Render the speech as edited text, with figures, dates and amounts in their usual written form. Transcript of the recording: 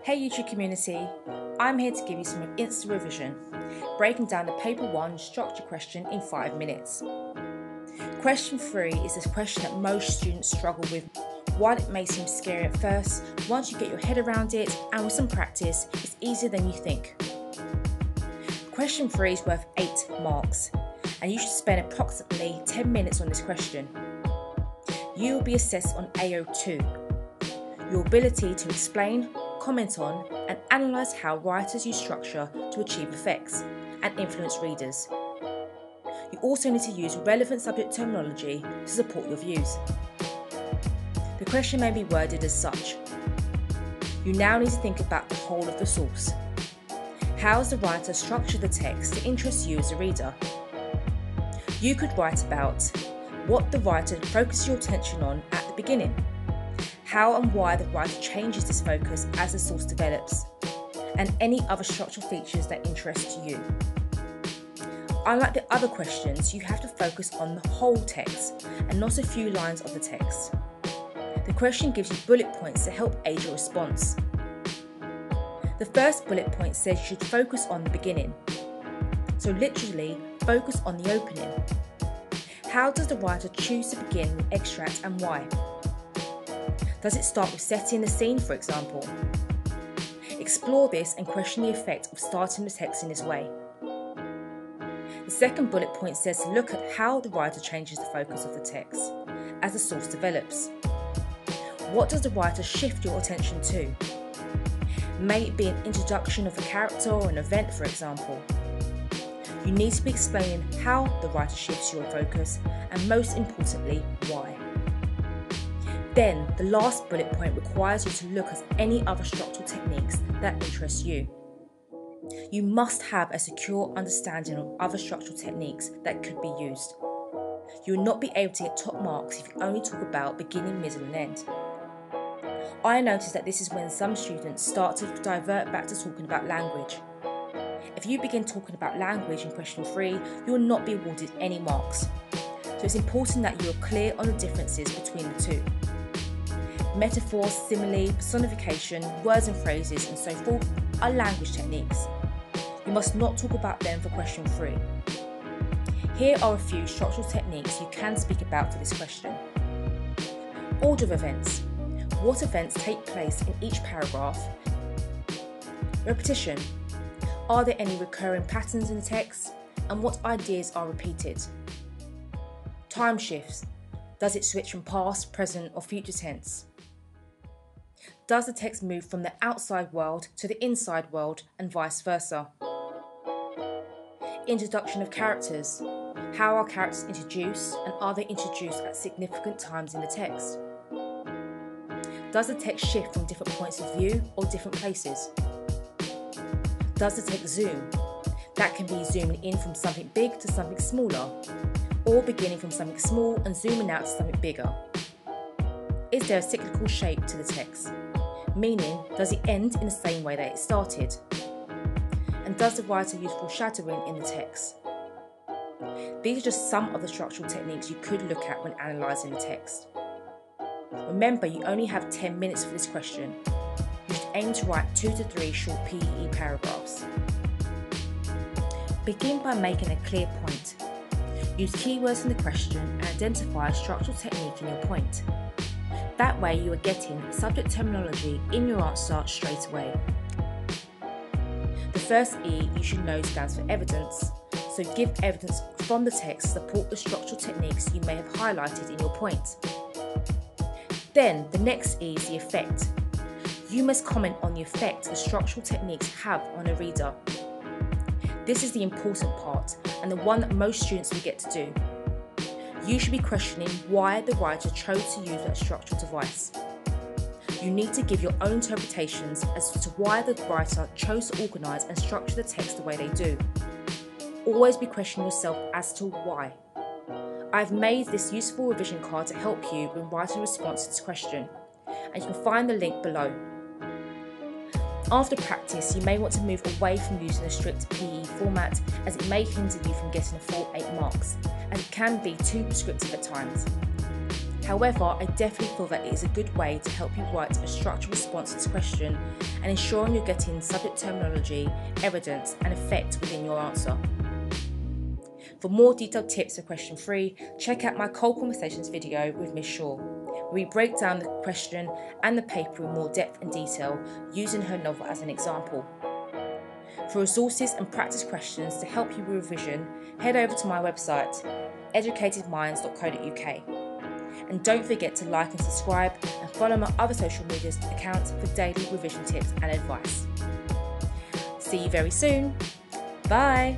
Hey YouTube community, I'm here to give you some instant revision, breaking down the paper 1 structure question in 5 minutes. Question 3 is this question that most students struggle with. While it may seem scary at first, once you get your head around it and with some practice, it's easier than you think. Question 3 is worth 8 marks, and you should spend approximately 10 minutes on this question. You will be assessed on AO2, your ability to explain, comment on and analyse how writers use structure to achieve effects and influence readers. You also need to use relevant subject terminology to support your views. The question may be worded as such. You now need to think about the whole of the source. How has the writer structured the text to interest you as a reader? You could write about what the writer focuses your attention on at the beginning, how and why the writer changes this focus as the source develops, and any other structural features that interest you. Unlike the other questions, you have to focus on the whole text and not a few lines of the text. The question gives you bullet points to help aid your response. The first bullet point says you should focus on the beginning. So literally, focus on the opening. How does the writer choose to begin with extract and why? Does it start with setting the scene, for example? Explore this and question the effect of starting the text in this way. The second bullet point says to look at how the writer changes the focus of the text as the source develops. What does the writer shift your attention to? May it be an introduction of a character or an event, for example. You need to be explaining how the writer shifts your focus and, most importantly, why. Then, the last bullet point requires you to look at any other structural techniques that interest you. You must have a secure understanding of other structural techniques that could be used. You will not be able to get top marks if you only talk about beginning, middle and end. I noticed that this is when some students start to divert back to talking about language. If you begin talking about language in question 3, you will not be awarded any marks. So it's important that you are clear on the differences between the two. Metaphors, simile, personification, words and phrases and so forth are language techniques. You must not talk about them for question 3. Here are a few structural techniques you can speak about for this question. Order of events. What events take place in each paragraph? Repetition. Are there any recurring patterns in the text? And what ideas are repeated? Time shifts. Does it switch from past, present or future tense? Does the text move from the outside world to the inside world and vice versa? Introduction of characters. How are characters introduced and are they introduced at significant times in the text? Does the text shift from different points of view or different places? Does the text zoom? That can be zooming in from something big to something smaller, or beginning from something small and zooming out to something bigger. Is there a cyclical shape to the text? Meaning, does it end in the same way that it started? And does the writer use foreshadowing in the text? These are just some of the structural techniques you could look at when analysing the text. Remember, you only have 10 minutes for this question. You should aim to write 2 to 3 short PE paragraphs. Begin by making a clear point. Use keywords in the question and identify a structural technique in your point. That way you are getting subject terminology in your answer straight away. The first E you should know stands for evidence, so give evidence from the text to support the structural techniques you may have highlighted in your point. Then the next E is the effect. You must comment on the effect the structural techniques have on a reader. This is the important part and the one that most students forget to do. You should be questioning why the writer chose to use that structural device. You need to give your own interpretations as to why the writer chose to organise and structure the text the way they do. Always be questioning yourself as to why. I've made this useful revision card to help you when writing a response to this question, and you can find the link below. After practice, you may want to move away from using a strict PE format as it may hinder you from getting a full 8 marks, and it can be too prescriptive at times. However, I definitely feel that it is a good way to help you write a structured response to this question and ensuring you're getting subject terminology, evidence and effect within your answer. For more detailed tips for question 3, check out my Cold Conversations video with Miss Shaw, where we break down the question and the paper in more depth and detail using her novel as an example. For resources and practice questions to help you with revision, head over to my website, educatedminds.co.uk. And don't forget to like and subscribe and follow my other social media accounts for daily revision tips and advice. See you very soon. Bye.